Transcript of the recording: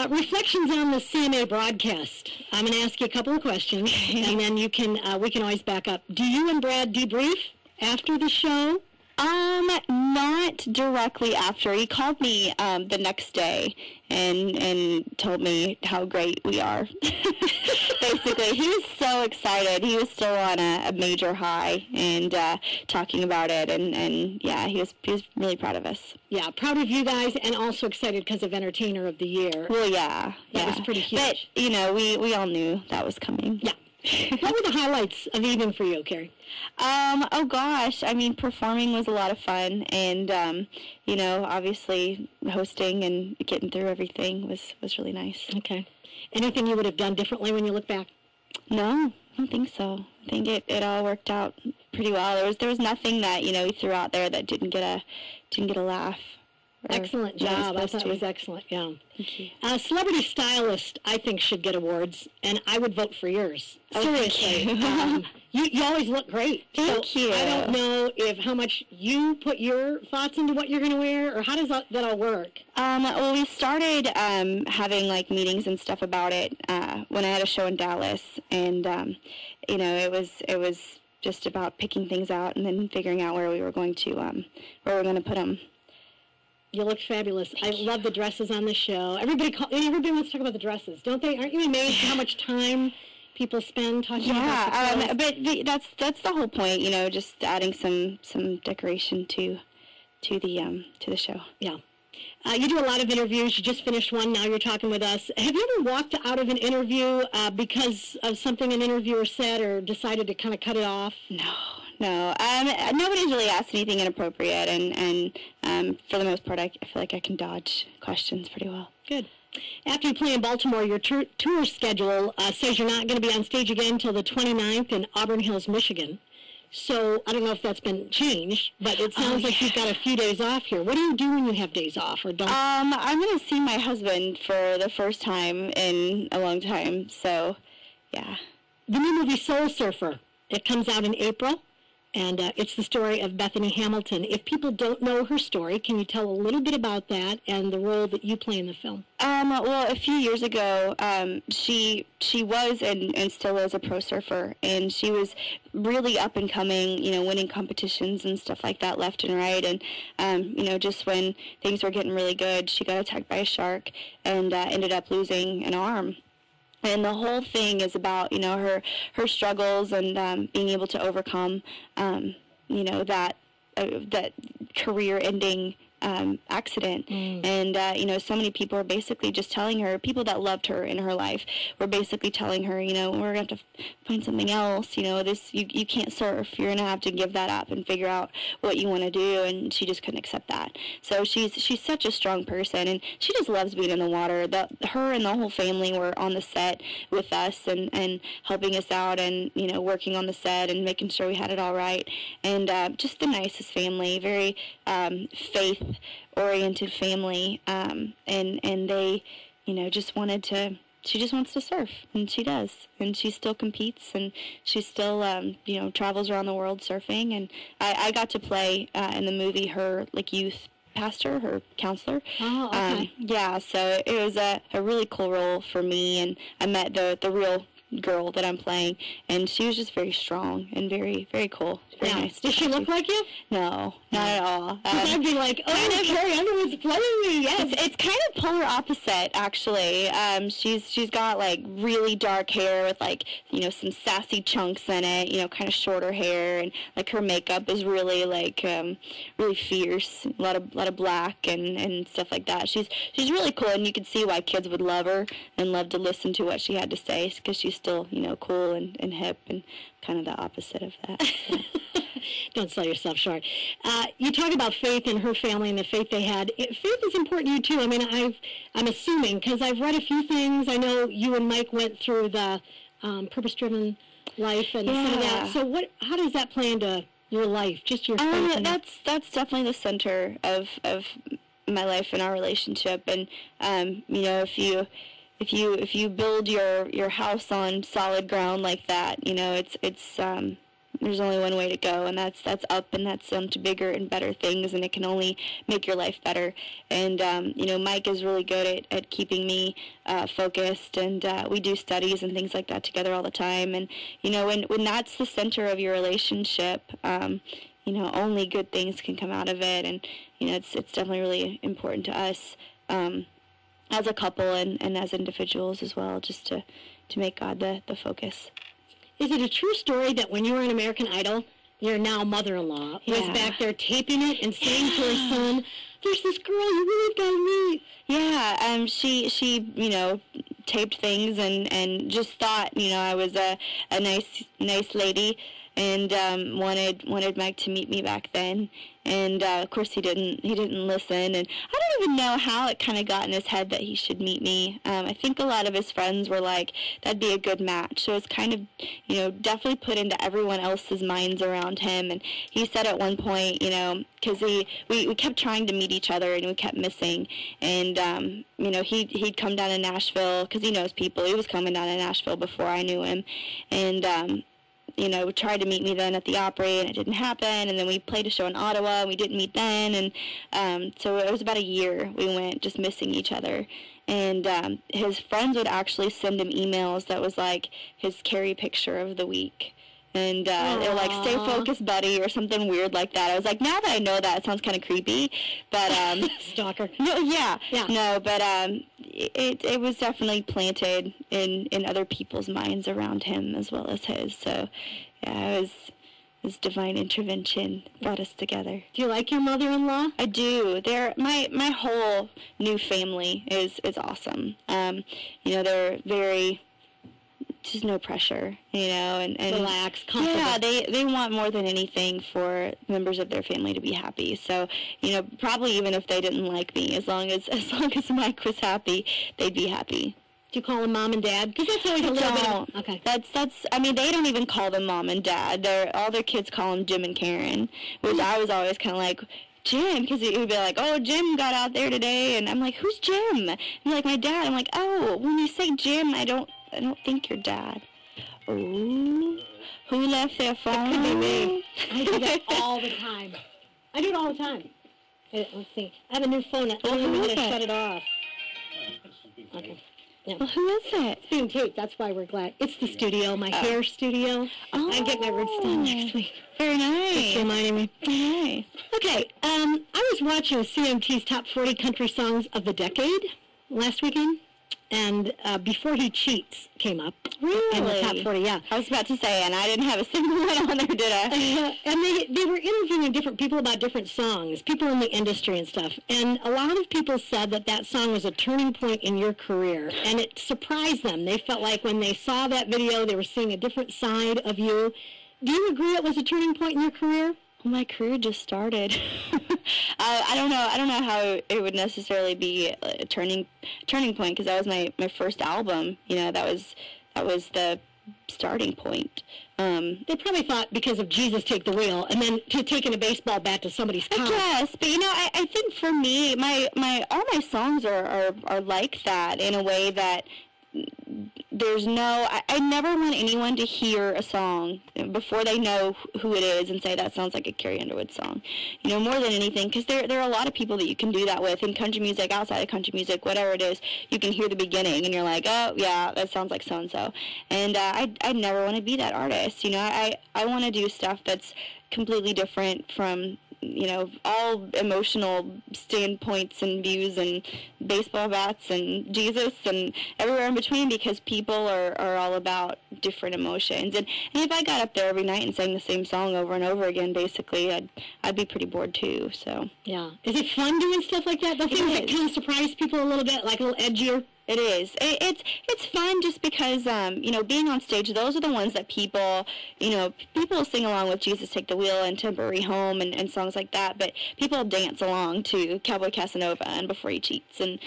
Reflections on the CMA broadcast. I'm going to ask you a couple of questions, and then we can always back up. Do you and Brad debrief after the show? Not directly after. He called me the next day and told me how great we are. Basically, he was so excited. He was still on a major high and talking about it, and yeah, he was really proud of us. Yeah, proud of you guys, and also excited because of Entertainer of the Year. Well, yeah. That was pretty huge. But, we all knew that was coming. Yeah. What were the highlights of the evening for you, Carrie? Oh gosh, I mean, performing was a lot of fun, and obviously hosting and getting through everything was really nice. Okay. Anything you would have done differently when you look back? No, I don't think so. I think it all worked out pretty well. There was nothing that he threw out there that didn't get a laugh. Excellent job. I thought it was excellent, yeah. Thank you. Celebrity Stylist, I think, should get awards, and I would vote for yours. Seriously. Thank you. You always look great. Thank you. I don't know how much you put your thoughts into what you're going to wear, or how does that all work? Well, we started having, meetings and stuff about it when I had a show in Dallas, and, it was just about picking things out and then figuring out where we were going to put them. You look fabulous. I love the dresses on the show. Everybody wants to talk about the dresses, don't they? Aren't you amazed how much time people spend talking about the clothes? But that's the whole point. Just adding some decoration to the show. Yeah. You do a lot of interviews. You just finished one. Now you're talking with us. Have you ever walked out of an interview because of something an interviewer said, or decided to kind of cut it off? No. Nobody's really asked anything inappropriate, and for the most part, I feel like I can dodge questions pretty well. Good. After you play in Baltimore, your tour schedule says you're not going to be on stage again until the 29th in Auburn Hills, Michigan. So I don't know if that's been changed, but it sounds like you've got a few days off here. What do you do when you have days off, or don't? I'm going to see my husband for the first time in a long time, so yeah. The new movie Soul Surfer, it comes out in April. And it's the story of Bethany Hamilton. If people don't know her story, can you tell a little bit about that and the role that you play in the film? Well, a few years ago, she was and still is a pro surfer, and she was really up and coming, winning competitions and stuff like that left and right. And, just when things were getting really good, she got attacked by a shark and ended up losing an arm. And the whole thing is about, her struggles and being able to overcome, that career-ending accident. And, so many people are basically just telling her, people that loved her in her life were basically telling her, we're going to have to find something else, you can't surf, you're going to have to give that up and figure out what you want to do, and she just couldn't accept that. So she's such a strong person, and she just loves being in the water. Her and the whole family were on the set with us and helping us out and, working on the set and making sure we had it all right. And just the nicest family, very faith-oriented family, and they, just wanted to. She just wants to surf, and she does, and she still competes, and she still, travels around the world surfing. And I got to play in the movie her youth pastor, her counselor. Oh, okay. So it was a really cool role for me, and I met the real girl that I'm playing, and she was just very strong and very, very cool. Very nice. Does she look like you? No, not at all. I'd be like, Carrie Underwood's playing me. Yes. It's kind of polar opposite, actually. She's got really dark hair with some sassy chunks in it. Kind of shorter hair, and her makeup is really really fierce. A lot of black and stuff like that. She's really cool, and you can see why kids would love her and love to listen to what she had to say, because she's still cool and hip, and kind of the opposite of that. So. Don't sell yourself short. You talk about faith in her family and the faith they had. Faith is important to you, too. I mean, I'm assuming, because I've read a few things. I know you and Mike went through the purpose-driven life and some of that. So how does that play into your life, just your faith? That's definitely the center of my life and our relationship. And, if you build your house on solid ground like that, it's there's only one way to go, and that's up, and that's to bigger and better things, and it can only make your life better. And Mike is really good at keeping me focused, and we do studies and things like that together all the time. And when that's the center of your relationship, only good things can come out of it. And it's definitely really important to us as a couple and as individuals as well, just to make God the focus. Is it a true story that when you were in American Idol, your now mother-in-law was back there taping it and saying to her son, "There's this girl you really got to meet"? Yeah, she taped things and just thought I was a nice lady, and wanted Mike to meet me back then. And of course he didn't listen, and I don't even know how it kind of got in his head that he should meet me. I think a lot of his friends were like, that'd be a good match. So it's kind of definitely put into everyone else's minds around him. And he said at one point, because we kept trying to meet each other and we kept missing. And he'd come down to Nashville because he knows people. He was coming down to Nashville before I knew him, and tried to meet me then at the Opry, and it didn't happen. And then we played a show in Ottawa, and we didn't meet then. And so it was about a year we went just missing each other. And his friends would actually send him emails that was like his Carrie picture of the week. And they were like, "Stay focused, buddy," or something weird like that. I was like, now that I know that, it sounds kind of creepy. But stalker. No, yeah. No, but it was definitely planted in other people's minds around him as well as his. So yeah, it was divine intervention brought us together. Do you like your mother-in-law? I do. My whole new family is awesome. They're very, just no pressure, and relax, comfortable. Yeah, they want more than anything for members of their family to be happy. So, probably even if they didn't like me, as long as Mike was happy, they'd be happy. Do you call them mom and dad? Because that's always a little bit of, okay. That's. I mean, they don't even call them mom and dad. All their kids call them Jim and Karen, which I was always kind of like, Jim, because he would be like, "Oh, Jim got out there today," and I'm like, "Who's Jim?" And he's like, "My dad." I'm like, "Oh, when you say Jim, I don't think you're dad." Oh, who left their phone? That could be me. I do that all the time. Let's see. I have a new phone. I don't even know how to shut it off. Okay. Yeah. Well, who is it? It's being taped. That's why we're glad. It's the studio, my hair studio. Oh. I get my roots done next week. Very nice. Just reminding me. Very nice. Okay. I was watching CMT's Top 40 Country Songs of the Decade last weekend, and Before He Cheats came up. Really? In the Top 40, yeah. I was about to say, and I didn't have a single one on there, did I? And they were interviewing different people about different songs, people in the industry and stuff. And a lot of people said that song was a turning point in your career, and it surprised them. They felt like when they saw that video, they were seeing a different side of you. Do you agree it was a turning point in your career? Well, my career just started. I don't know how it would necessarily be a turning point, because that was my first album. That was the starting point. They probably thought because of Jesus Take the Wheel, and then taking a baseball bat to somebody's car. Yes, but I think for me, all my songs are like that, in a way that there's I never want anyone to hear a song before they know who it is and say that sounds like a Carrie Underwood song. More than anything, because there are a lot of people that you can do that with in country music, outside of country music, whatever it is. You can hear the beginning and you're like, oh yeah, that sounds like so and so. And I never want to be that artist. I want to do stuff that's completely different from all emotional standpoints and views and baseball bats and Jesus and everywhere in between, because people are all about different emotions. And if I got up there every night and sang the same song over and over again, basically, I'd be pretty bored too. So yeah. Is it fun doing stuff like that? The things that kind of surprise people a little bit, like a little edgier? It is. It's fun just because, being on stage, those are the ones that people sing along with Jesus Take the Wheel and Temporary Home and songs like that, but people dance along to Cowboy Casanova and Before He Cheats and